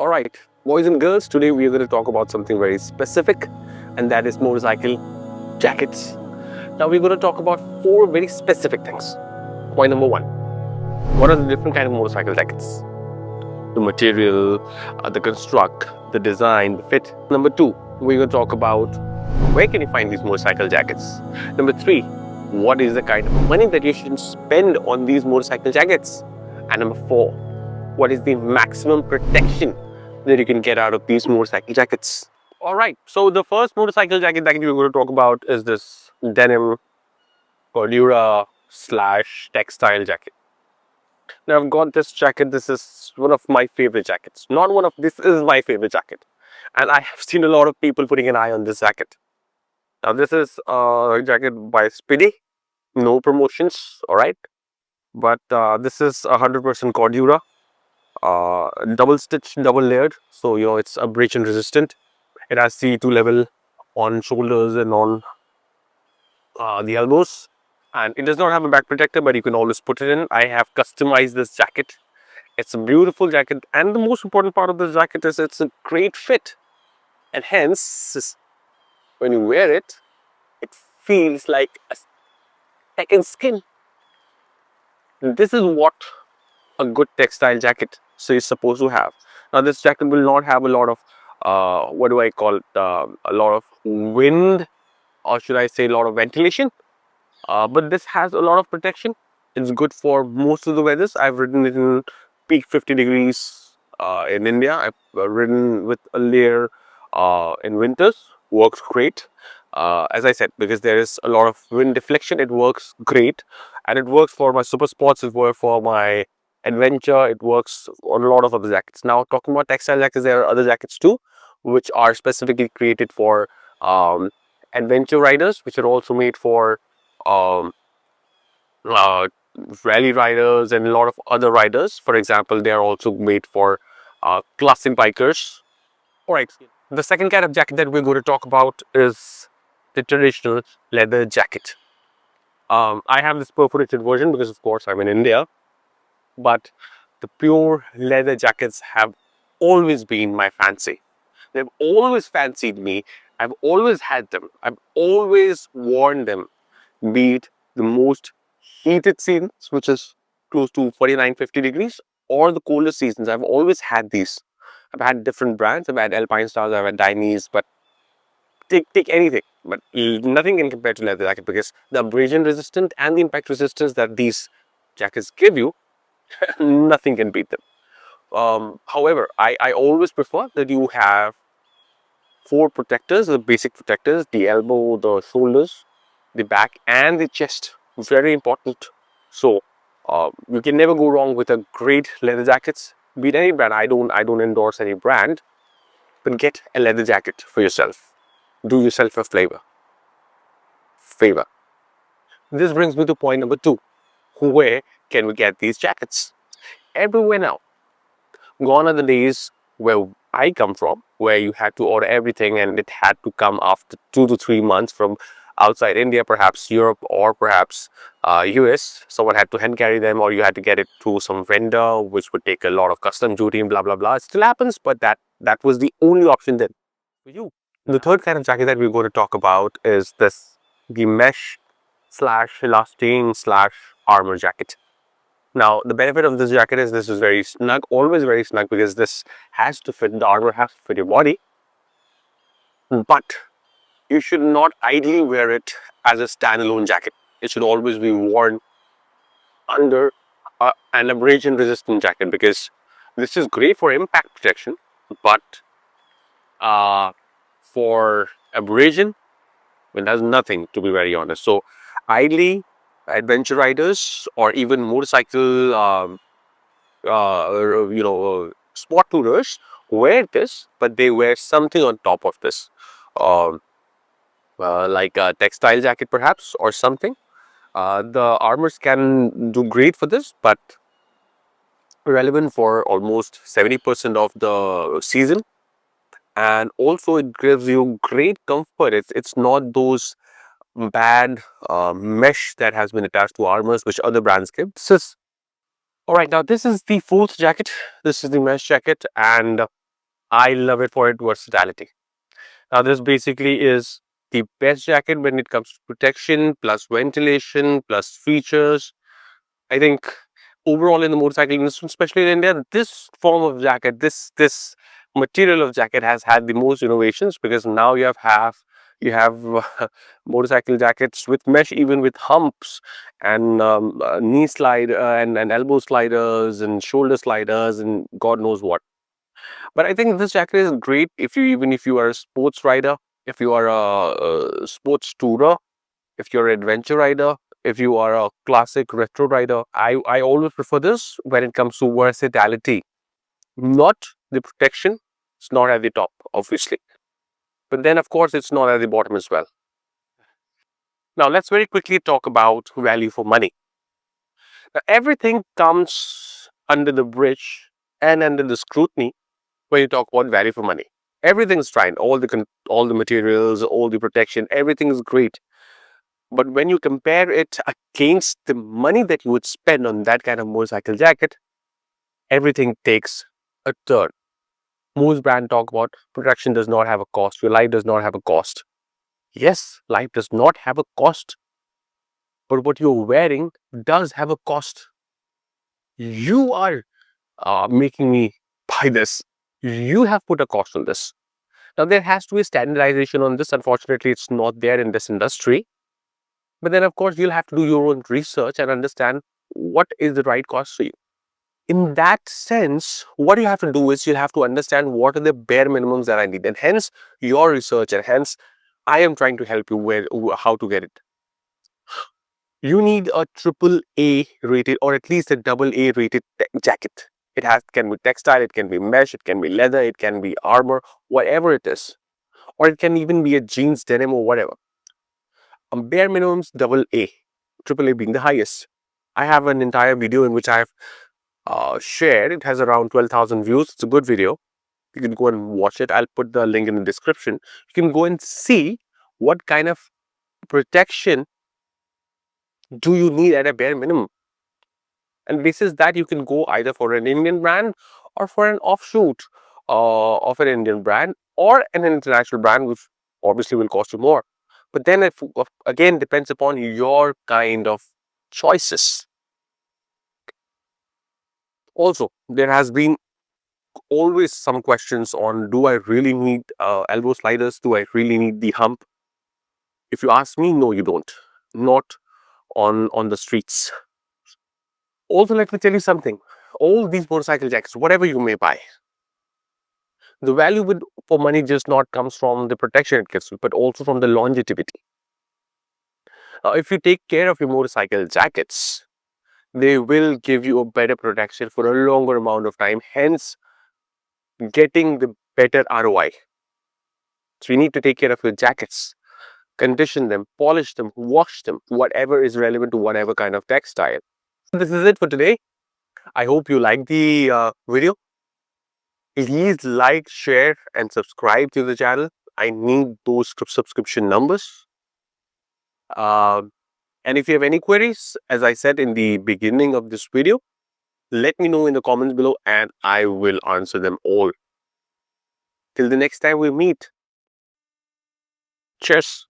Alright, boys and girls, today we are going to talk about something very specific, and that is motorcycle jackets. Now we're going to talk about 4 very specific things. Point number 1. What are the different kind of motorcycle jackets? The material, the construct, the design, the fit. Number 2, we're going to talk about where can you find these motorcycle jackets. Number 3, what is the kind of money that you should spend on these motorcycle jackets. And number 4, what is the maximum protection that you can get out of these motorcycle jackets. Alright, so the first motorcycle jacket that we're going to talk about is this denim Cordura / textile jacket. Now I've got this jacket. This is one of my favorite jackets. This is my favorite jacket. And I have seen a lot of people putting an eye on this jacket. Now this is a jacket by Speedy. No promotions, alright. But this is 100% Cordura. Double stitched, double layered, so it's abrasion resistant. It has C2 level on shoulders and on the elbows, and it does not have a back protector, but you can always put it in. I have customized this jacket. It's a beautiful jacket, and the most important part of this jacket is it's a great fit, and hence when you wear it, it feels like a second skin. This is what a good textile jacket is supposed to have. Now this jacket will not have a lot of a lot of wind, or should I say a lot of ventilation, but this has a lot of protection. It's good for most of the weathers. I've ridden it in peak 50 degrees in India. I've ridden with a layer in winters. Works great. As I said, because there is a lot of wind deflection, it works great, and it works for my super sports. It works for my adventure. It works on a lot of other jackets. Now talking about textile jackets, there are other jackets too, which are specifically created for adventure riders, which are also made for rally riders and a lot of other riders. For example, they are also made for classic bikers. Alright, the second kind of jacket that we're going to talk about is the traditional leather jacket. I have this perforated version because of course I'm in India, but the pure leather jackets have always been my fancy. They've always fancied me. I've always had them. I've always worn them, be it the most heated seasons, which is close to 49-50 degrees, or the colder seasons. I've always had these. I've had different brands. I've had Alpinestars, I've had Dainese, but take anything, but nothing can compare to leather jacket, because the abrasion resistant and the impact resistance that these jackets give you, nothing can beat them. However, I always prefer that you have 4 protectors, the basic protectors: the elbow, the shoulders, the back, and the chest. Very important. So you can never go wrong with a great leather jackets. Be it any brand. I don't endorse any brand, but get a leather jacket for yourself. Do yourself a favor. This brings me to point number 2. Where can we get these jackets? Everywhere now. Gone are the days where I come from, where you had to order everything and it had to come after 2 to 3 months from outside India, perhaps Europe, or perhaps US. Someone had to hand carry them, or you had to get it through some vendor, which would take a lot of custom duty and blah blah blah. It still happens, but that was the only option then for you. The third kind of jacket that we're going to talk about is the mesh / elastane / armor jacket. Now, the benefit of this jacket is this is very snug, always very snug, because this has to fit, the armor has to fit your body. But you should not ideally wear it as a standalone jacket. It should always be worn under an abrasion resistant jacket, because this is great for impact protection, but for abrasion, it does nothing, to be very honest. So ideally, adventure riders or even motorcycle sport tourers wear this, but they wear something on top of this, like a textile jacket perhaps, or something. The armors can do great for this, but relevant for almost 70% of the season. And also it gives you great comfort. It's not those bad mesh that has been attached to armors which other brands give. All right, now this is the 4th jacket. This is the mesh jacket, and I love it for its versatility. Now, this basically is the best jacket when it comes to protection, plus ventilation, plus features. I think overall in the motorcycle industry, especially in India, this form of jacket, this material of jacket has had the most innovations, because now you have motorcycle jackets with mesh, even with humps and knee slide and elbow sliders and shoulder sliders and God knows what. But I think this jacket is great if you, even if you are a sports rider, if you are a sports tourer, if you're an adventure rider, if you are a classic retro rider. I always prefer this when it comes to versatility, not the protection. It's not at the top, obviously, but then of course it's not at the bottom as well. Now let's very quickly talk about value for money. Now, everything comes under the bridge and under the scrutiny when you talk about value for money. Everything's fine, all the materials, all the protection, everything is great. But when you compare it against the money that you would spend on that kind of motorcycle jacket, everything takes a turn. Most brands talk about protection does not have a cost, your life does not have a cost. Yes, life does not have a cost, but what you're wearing does have a cost. You are making me buy this. You have put a cost on this. Now, there has to be standardization on this. Unfortunately, it's not there in this industry. But then, of course, you'll have to do your own research and understand what is the right cost for you. In that sense, what you have to do is you'll have to understand what are the bare minimums that I need, and hence your research, and hence I am trying to help you where how to get it. You need a triple A rated or at least a double A rated jacket. It can be textile, it can be mesh, it can be leather, it can be armor, whatever it is, or it can even be a jeans denim or whatever. Bare minimums double A, triple A being the highest. I have an entire video in which I have shared. It has around 12,000 views. It's a good video. You can go and watch it. I'll put the link in the description. You can go and see what kind of protection do you need at a bare minimum. And this is that you can go either for an Indian brand or for an offshoot of an Indian brand or an international brand, which obviously will cost you more. But then it again depends upon your kind of choices. Also, there has been always some questions on, do I really need elbow sliders? Do I really need the hump? If you ask me, no, you don't. Not on the streets. Also, let me tell you something. All these motorcycle jackets, whatever you may buy, the value for money just not comes from the protection it gives you, but also from the longevity. Now, if you take care of your motorcycle jackets, they will give you a better protection for a longer amount of time, hence getting the better ROI. So you need to take care of your jackets, condition them, polish them, wash them, whatever is relevant to whatever kind of textile. So this is it for today. I hope you like the video. Please like, share and subscribe to the channel. I need those subscription numbers. And if you have any queries, as I said in the beginning of this video, let me know in the comments below and I will answer them all. Till the next time we meet. Cheers.